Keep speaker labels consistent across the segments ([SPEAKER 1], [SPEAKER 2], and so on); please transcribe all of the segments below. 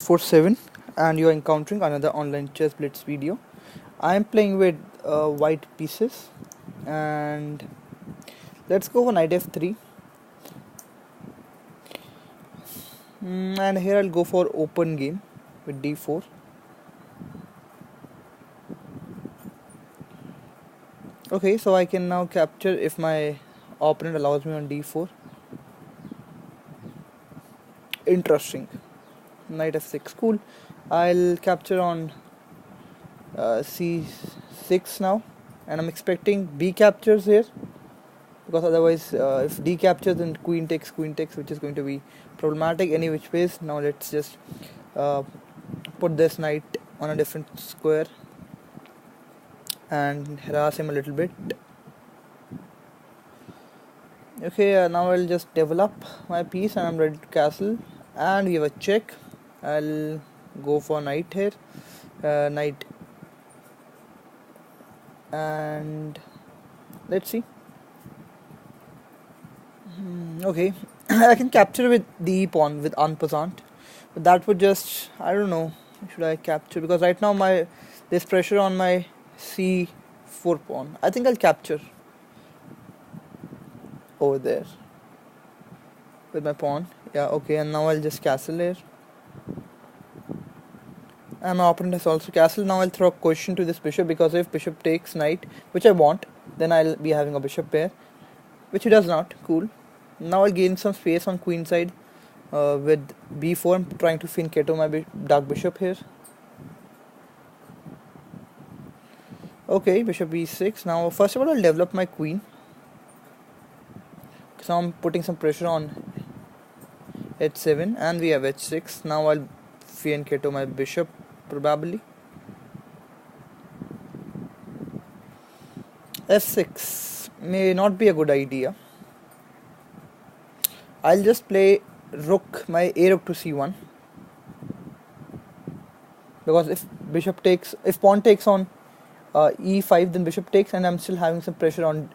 [SPEAKER 1] C47 and you are encountering another online chess blitz video. I am playing with white pieces and let's go for knight f3. And here I'll go for open game with d4. Okay, so I can now capture if my opponent allows me on d4. Interesting. Knight f6, cool. I'll capture on c6 now, and I'm expecting b captures here, because otherwise if d captures then queen takes, which is going to be problematic any which ways. Now let's just uh, put this knight on a different square and harass him a little bit. Okay, now I'll just develop my piece and I'm ready to castle, and we have a check. I'll go for knight here, knight, and let's see. Okay, I can capture with the pawn with unpassant, but that would just, I don't know, should I capture, because right now there's pressure on my c4 pawn. I think I'll capture over there with my pawn. Yeah, okay, and now I'll just castle here. And my opponent has also castled. Now I'll throw a question to this bishop, because if bishop takes knight, which I want, then I'll be having a bishop pair, which he does not. Cool. Now I'll gain some space on queen side with b4. I'm trying to finketo my dark bishop here. Okay, bishop e6. Now first of all I'll develop my queen. So I'm putting some pressure on h7 and we have h6. Now I'll finketo my bishop probably. f6 may not be a good idea. I'll just play rook, my a rook to c1, because if pawn takes on e5, then bishop takes, and I'm still having some pressure on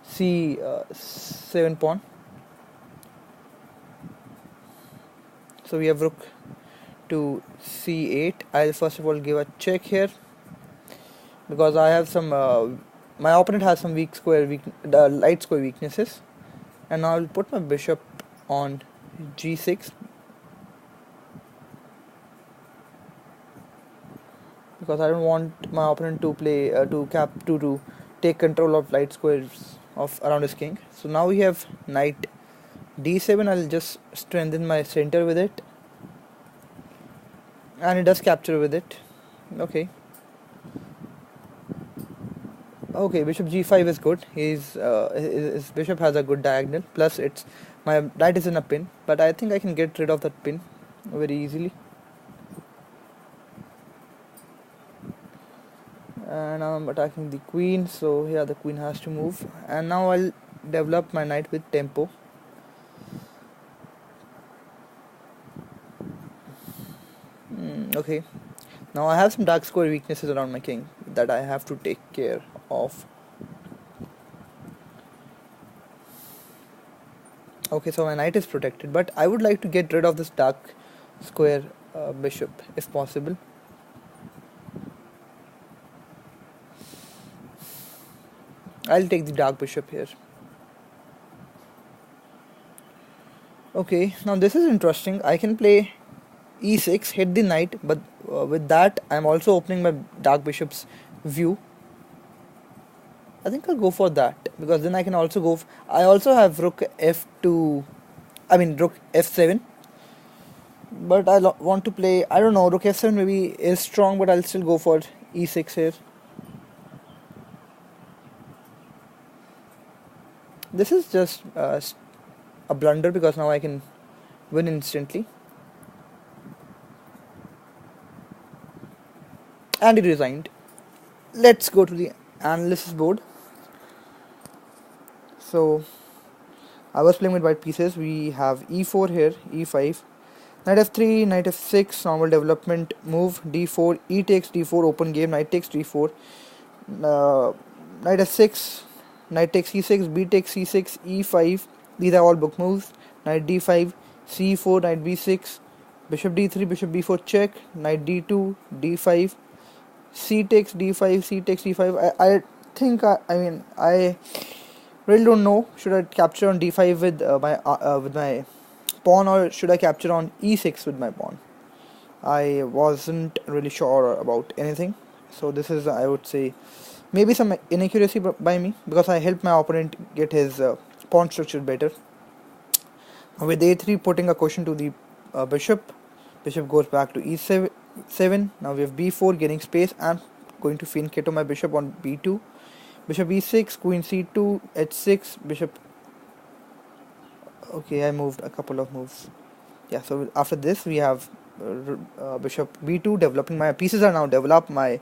[SPEAKER 1] c7 pawn. So we have rook to c8. I'll first of all give a check here, because I have some my opponent has some light square weaknesses, and now I'll put my bishop on g6, because I don't want my opponent to play to take control of light squares of around his king. So now we have knight d7. I'll just strengthen my center with it, and it does capture with it. Okay, bishop g5 is good. His bishop has a good diagonal, plus my knight is in a pin, but I think I can get rid of that pin very easily. And now I'm attacking the queen, so yeah, the queen has to move. And now I'll develop my knight with tempo. Okay, now I have some dark square weaknesses around my king that I have to take care of. Okay, so my knight is protected, but I would like to get rid of this dark square bishop if possible. I'll take the dark bishop here. Okay, now this is interesting. I can play e6, hit the knight, but with that I'm also opening my dark bishop's view. I think I'll go for that, because then I can also I also have rook rook f7, but I want to play, I don't know, rook f7 maybe is strong, but I'll still go for e6 here. This is just a blunder, because now I can win instantly. And he resigned. Let's go to the analysis board. So I was playing with white pieces. We have e4 here, e5, knight f3, knight f6, normal development move, d4, e takes d4, open game, knight takes d4, knight f6, knight takes c6, b takes c6, e5. These are all book moves. Knight d5, c4, knight b6, Bishop d3, bishop b4 check, knight d2, d5, c takes d5, c takes d5. I think I really don't know. Should I capture on d5 with my pawn, or should I capture on e6 with my pawn? I wasn't really sure about anything. So this is, I would say, maybe some inaccuracy by me, because I helped my opponent get his pawn structure better. With a3 putting a question to the bishop. Bishop goes back to e7. Now we have b4 getting space, and going to fianchetto my bishop on b2. Bishop e6, queen c2, h6, bishop. Okay, I moved a couple of moves. Yeah, so after this we have bishop b2 developing. My pieces are now developed. My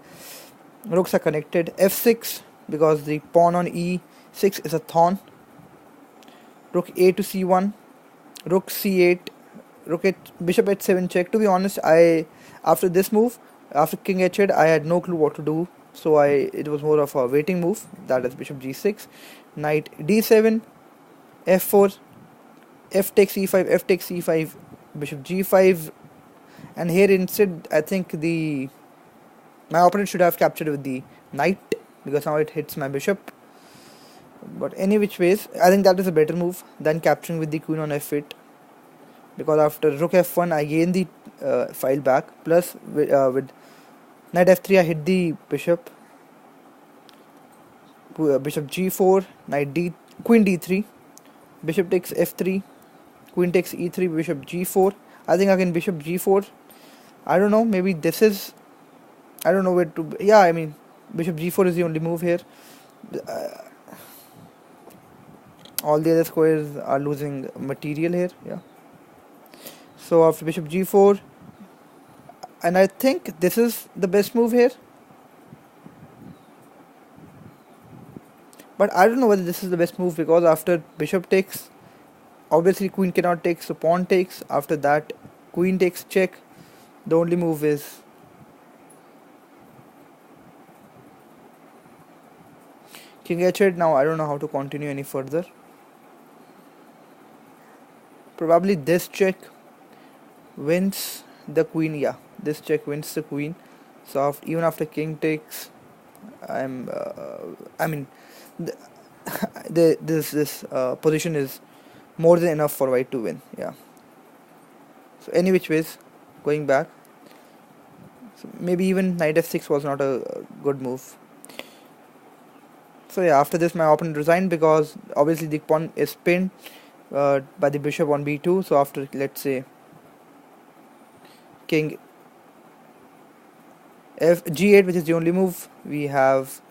[SPEAKER 1] rooks are connected. f6, because the pawn on e6 is a thorn. Rook a to c1. Rook c8. Bishop h7 check. To be honest, after this move, after king h8, I had no clue what to do. So it was more of a waiting move. That is bishop g6, knight d7, f4, f takes e5, f takes e5, bishop g5, and here instead I think my opponent should have captured with the knight, because now it hits my bishop. But any which ways, I think that is a better move than capturing with the queen on f8, because after rook f1 I gain the file back, plus with knight f3 I hit the bishop. Bishop g4, queen d3, bishop takes f3, queen takes e3, bishop g4. I think again bishop g4. I don't know, maybe this is, I don't know where to, yeah, I mean bishop g4 is the only move here. All the other squares are losing material here. Yeah, so after bishop g4, and I think this is the best move here, but I don't know whether this is the best move, because after bishop takes, obviously queen cannot take, so pawn takes. After that queen takes check. The only move is king h8. Now I don't know how to continue any further. Probably this check wins the queen. Yeah, this check wins the queen. So even after king takes, I mean this position is more than enough for white to win. Yeah, so any which ways, going back, so maybe even knight f6 was not a good move. So yeah, after this my opponent resigned, because obviously the pawn is pinned by the bishop on b2. So after, let's say, king g8, which is the only move, we have